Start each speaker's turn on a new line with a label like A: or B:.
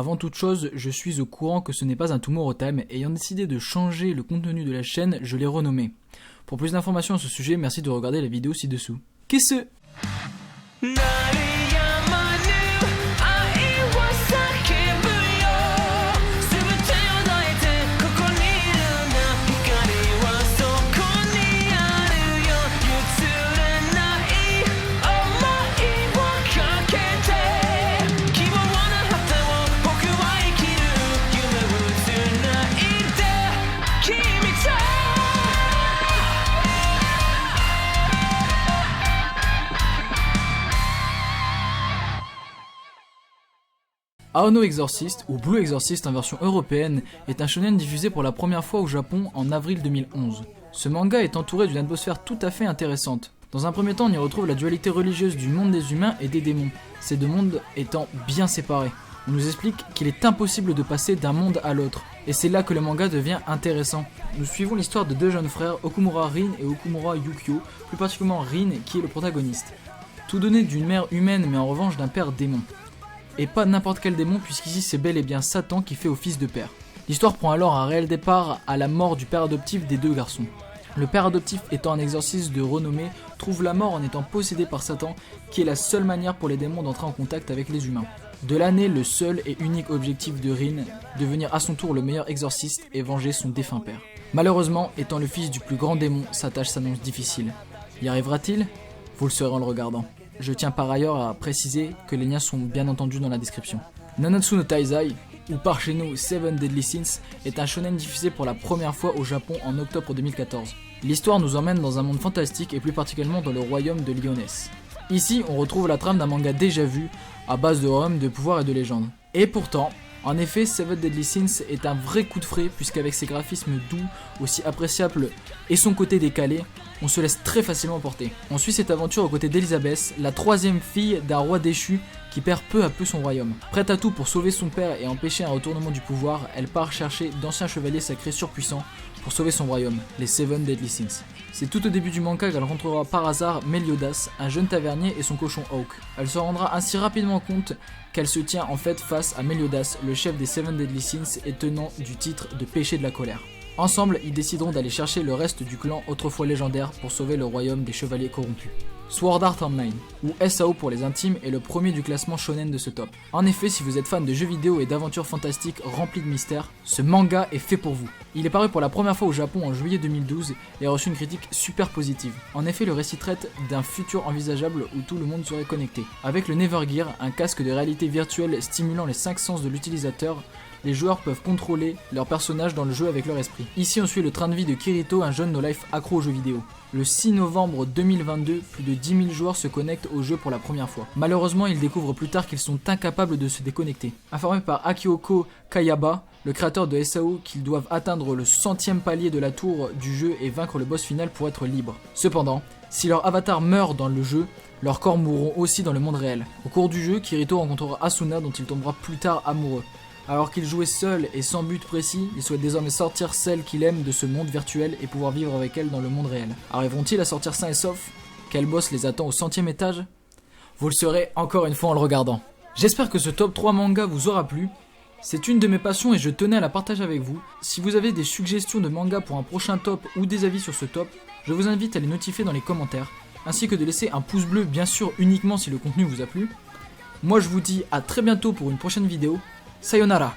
A: Avant toute chose, je suis au courant que ce n'est pas un Tomorrow Time et ayant décidé de changer le contenu de la chaîne, je l'ai renommé. Pour plus d'informations à ce sujet, merci de regarder la vidéo ci-dessous. Qu'est-ce? Aono Exorcist, ou Blue Exorcist en version européenne, est un shonen diffusé pour la première fois au Japon en avril 2011. Ce manga est entouré d'une atmosphère tout à fait intéressante. Dans un premier temps, on y retrouve la dualité religieuse du monde des humains et des démons, ces deux mondes étant bien séparés. On nous explique qu'il est impossible de passer d'un monde à l'autre, et c'est là que le manga devient intéressant. Nous suivons l'histoire de deux jeunes frères, Okumura Rin et Okumura Yukio, plus particulièrement Rin qui est le protagoniste. Tous donnés d'une mère humaine mais en revanche d'un père démon. Et pas n'importe quel démon puisqu'ici c'est bel et bien Satan qui fait office de père. L'histoire prend alors un réel départ à la mort du père adoptif des deux garçons. Le père adoptif étant un exorciste de renommée, trouve la mort en étant possédé par Satan, qui est la seule manière pour les démons d'entrer en contact avec les humains. De là naît le seul et unique objectif de Rin, devenir à son tour le meilleur exorciste et venger son défunt père. Malheureusement, étant le fils du plus grand démon, sa tâche s'annonce difficile. Y arrivera-t-il? Vous le saurez en le regardant. Je tiens par ailleurs à préciser que les liens sont bien entendu dans la description. Nanatsu no Taizai, ou par chez nous Seven Deadly Sins, est un shonen diffusé pour la première fois au Japon en octobre 2014. L'histoire nous emmène dans un monde fantastique et plus particulièrement dans le royaume de Lyonesse. Ici, on retrouve la trame d'un manga déjà vu, à base de rhum, de pouvoir et de légende. Et pourtant, en effet, Seven Deadly Sins est un vrai coup de frais puisqu'avec ses graphismes doux, aussi appréciables et son côté décalé, on se laisse très facilement porter. On suit cette aventure aux côtés d'Elisabeth, la troisième fille d'un roi déchu qui perd peu à peu son royaume. Prête à tout pour sauver son père et empêcher un retournement du pouvoir, elle part chercher d'anciens chevaliers sacrés surpuissants pour sauver son royaume, les Seven Deadly Sins. C'est tout au début du manga qu'elle rencontrera par hasard Meliodas, un jeune tavernier et son cochon Hawk. Elle se rendra ainsi rapidement compte qu'elle se tient en fait face à Meliodas, le chef des Seven Deadly Sins et tenant du titre de péché de la colère. Ensemble, ils décideront d'aller chercher le reste du clan autrefois légendaire pour sauver le royaume des chevaliers corrompus. Sword Art Online, ou SAO pour les intimes, est le premier du classement shonen de ce top. En effet, si vous êtes fan de jeux vidéo et d'aventures fantastiques remplies de mystères, ce manga est fait pour vous. Il est paru pour la première fois au Japon en juillet 2012 et a reçu une critique super positive. En effet, le récit traite d'un futur envisageable où tout le monde serait connecté. Avec le Nevergear, un casque de réalité virtuelle stimulant les 5 sens de l'utilisateur, les joueurs peuvent contrôler leur personnage dans le jeu avec leur esprit. Ici on suit le train de vie de Kirito, un jeune no-life accro aux jeux vidéo. Le 6 novembre 2022, plus de 10 000 joueurs se connectent au jeu pour la première fois. Malheureusement, ils découvrent plus tard qu'ils sont incapables de se déconnecter. Informé par Akihoko Kayaba, le créateur de SAO, qu'ils doivent atteindre le 100e palier de la tour du jeu et vaincre le boss final pour être libres. Cependant, si leur avatar meurt dans le jeu, leurs corps mourront aussi dans le monde réel. Au cours du jeu, Kirito rencontrera Asuna dont il tombera plus tard amoureux. Alors qu'il jouait seul et sans but précis, il souhaite désormais sortir celle qu'il aime de ce monde virtuel et pouvoir vivre avec elle dans le monde réel. Arriveront-ils à sortir sains et saufs? Quel boss les attend au 100e étage? Vous le saurez encore une fois en le regardant. J'espère que ce top 3 manga vous aura plu. C'est une de mes passions et je tenais à la partager avec vous. Si vous avez des suggestions de manga pour un prochain top ou des avis sur ce top, je vous invite à les notifier dans les commentaires, ainsi que de laisser un pouce bleu bien sûr uniquement si le contenu vous a plu. Moi je vous dis à très bientôt pour une prochaine vidéo. Sayonara.